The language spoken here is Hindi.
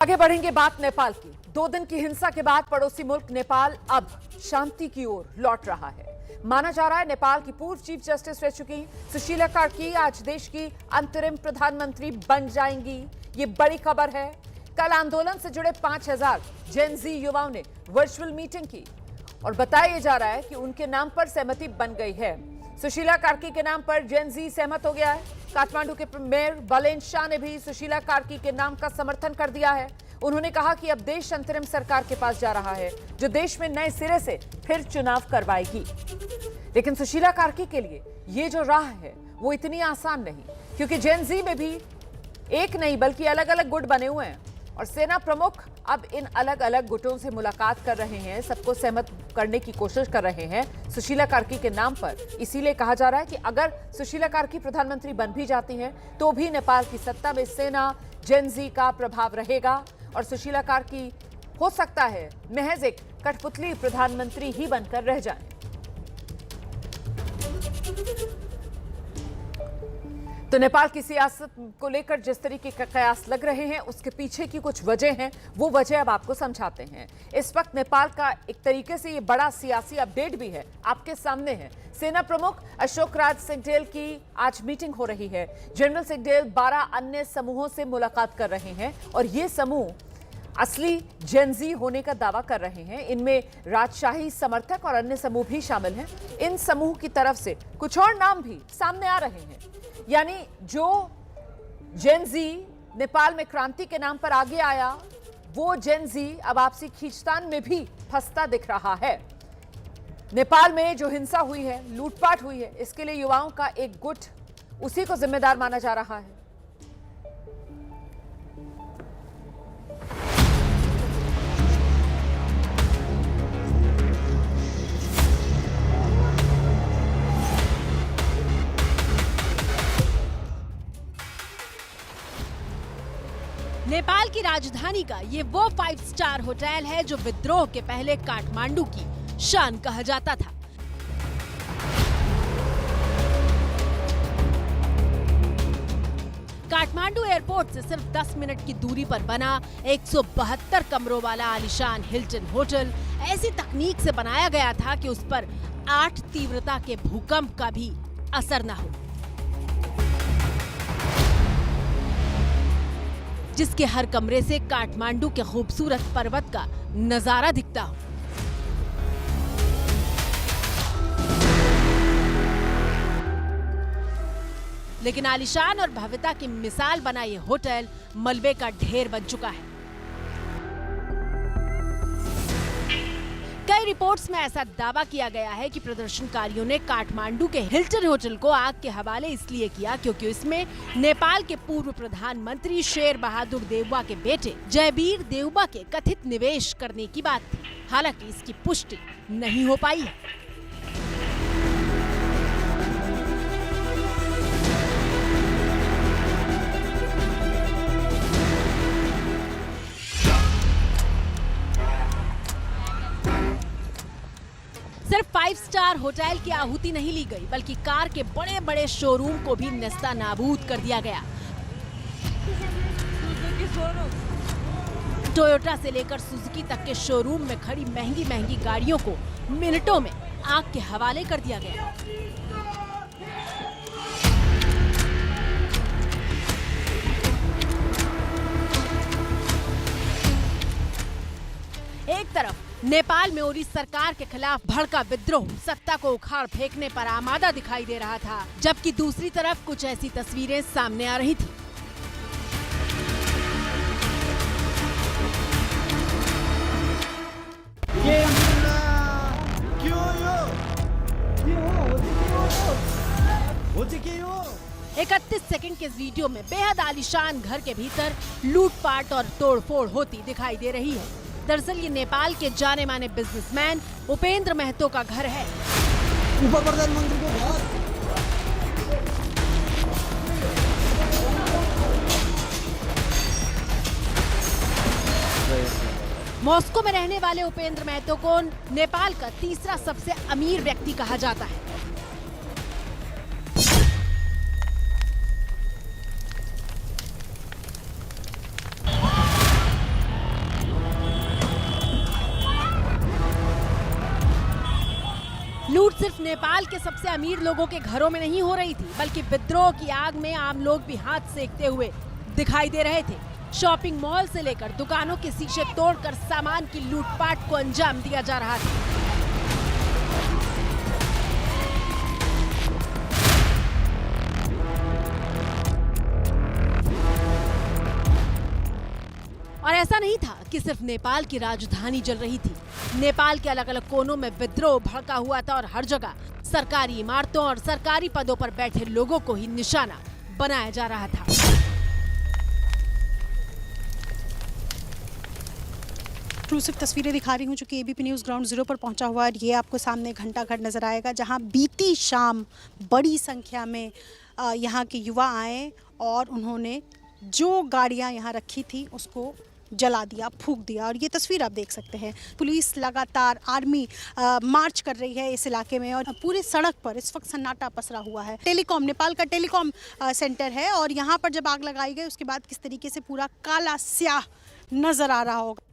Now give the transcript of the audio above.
आगे बढ़ेंगे बात नेपाल की। 2 दिन की हिंसा के बाद पड़ोसी मुल्क नेपाल अब शांति की ओर लौट रहा है। माना जा रहा है नेपाल की पूर्व चीफ जस्टिस रह चुकी सुशीला कार्की आज देश की अंतरिम प्रधानमंत्री बन जाएंगी। ये बड़ी खबर है। कल आंदोलन से जुड़े 5000 जेन जी युवाओं ने वर्चुअल मीटिंग की और बताया जा रहा है कि उनके नाम पर सहमति बन गई है। सुशीला कार्की के नाम पर जेन जी सहमत हो गया है। काठमांडू के मेयर बलेन शाह ने भी सुशीला कार्की के नाम का समर्थन कर दिया है। उन्होंने कहा कि अब देश अंतरिम सरकार के पास जा रहा है जो देश में नए सिरे से फिर चुनाव करवाएगी। लेकिन सुशीला कार्की के लिए ये जो राह है वो इतनी आसान नहीं, क्योंकि जेन जी में भी एक नहीं बल्कि अलग अलग गुट बने हुए हैं और सेना प्रमुख अब इन अलग अलग गुटों से मुलाकात कर रहे हैं, सबको सहमत करने की कोशिश कर रहे हैं सुशीला कार्की के नाम पर। इसीलिए कहा जा रहा है कि अगर सुशीला कार्की प्रधानमंत्री बन भी जाती हैं तो भी नेपाल की सत्ता में सेना जेन जी का प्रभाव रहेगा और सुशीला कार्की हो सकता है महज एक कठपुतली प्रधानमंत्री ही बनकर रह जाए। तो नेपाल की सियासत को लेकर जिस तरीके के कयास लग रहे हैं उसके पीछे की कुछ वजह हैं, वो वजह अब आपको समझाते हैं। इस वक्त नेपाल का एक तरीके से ये बड़ा सियासी अपडेट भी है, आपके सामने है। सेना प्रमुख अशोक राज सिंहदेल की आज मीटिंग हो रही है। जनरल सिंहदेल 12 अन्य समूहों से मुलाकात कर रहे हैं और ये समूह असली जेन जी होने का दावा कर रहे हैं। इनमें राजशाही समर्थक और अन्य समूह भी शामिल हैं। इन समूह की तरफ से कुछ और नाम भी सामने आ रहे हैं, यानी जो जेन जी नेपाल में क्रांति के नाम पर आगे आया वो जेन जी अब आपसी खींचतान में भी फंसता दिख रहा है। नेपाल में जो हिंसा हुई है, लूटपाट हुई है, इसके लिए युवाओं का एक गुट उसी को जिम्मेदार माना जा रहा है। नेपाल की राजधानी का ये वो 5 स्टार होटल है जो विद्रोह के पहले काठमांडू की शान कहा जाता था। काठमांडू एयरपोर्ट से सिर्फ 10 मिनट की दूरी पर बना 172 कमरों वाला आलीशान हिल्टन होटल ऐसी तकनीक से बनाया गया था कि उस पर 8 तीव्रता के भूकंप का भी असर न हो, जिसके हर कमरे से काठमांडू के खूबसूरत पर्वत का नजारा दिखता हो। लेकिन आलीशान और भव्यता की मिसाल बना ये होटल मलबे का ढेर बन चुका है। कई रिपोर्ट्स में ऐसा दावा किया गया है कि प्रदर्शनकारियों ने काठमांडू के हिल्टन होटल को आग के हवाले इसलिए किया क्योंकि इसमें नेपाल के पूर्व प्रधानमंत्री शेर बहादुर देउबा के बेटे जयवीर देउबा के कथित निवेश करने की बात थी। हालांकि इसकी पुष्टि नहीं हो पाई है। सिर्फ 5 स्टार होटल की आहुति नहीं ली गई, बल्कि कार के बड़े बड़े शोरूम को भी नेस्ता नाबूद कर दिया गया। टोयोटा से लेकर सुजुकी तक के शोरूम में खड़ी महंगी महंगी गाड़ियों को मिनटों में आग के हवाले कर दिया गया। एक तरफ नेपाल में ओरी सरकार के खिलाफ भड़का विद्रोह सत्ता को उखाड़ फेंकने पर आमादा दिखाई दे रहा था, जबकि दूसरी तरफ कुछ ऐसी तस्वीरें सामने आ रही थी। ये 31 सेकंड के इस वीडियो में बेहद आलीशान घर के भीतर लूटपाट और तोड़फोड़ होती दिखाई दे रही है। दरअसल ये नेपाल के जाने माने बिजनेसमैन उपेंद्र महतो का घर है। उप प्रधानमंत्री को घर। मॉस्को में रहने वाले उपेंद्र महतो को नेपाल का तीसरा सबसे अमीर व्यक्ति कहा जाता है। सिर्फ नेपाल के सबसे अमीर लोगों के घरों में नहीं हो रही थी, बल्कि विद्रोह की आग में आम लोग भी हाथ सेकते हुए दिखाई दे रहे थे। शॉपिंग मॉल से लेकर दुकानों के शीशे तोड़कर सामान की लूटपाट को अंजाम दिया जा रहा था। और ऐसा नहीं था कि सिर्फ नेपाल की राजधानी जल रही थी। नेपाल के अलग अलग कोनों में विद्रोह भड़का हुआ था और हर जगह सरकारी इमारतों और सरकारी पदों पर बैठे लोगों को ही निशाना बनाया जा रहा था। एक्सक्लूसिव तस्वीरें दिखा रही हूँ जो कि एबीपी न्यूज़ ग्राउंड जीरो पर पहुंचा हुआ है। ये आपको सामने घंटा घर नजर आएगा, जहां बीती शाम बड़ी संख्या में यहाँ के युवा आए और उन्होंने जो गाड़ियाँ यहाँ रखी थी उसको जला दिया, फूंक दिया। और ये तस्वीर आप देख सकते हैं। पुलिस लगातार, आर्मी मार्च कर रही है इस इलाके में और पूरे सड़क पर इस वक्त सन्नाटा पसरा हुआ है। टेलीकॉम, नेपाल का टेलीकॉम सेंटर है और यहाँ पर जब आग लगाई गई उसके बाद किस तरीके से पूरा काला स्याह नजर आ रहा होगा।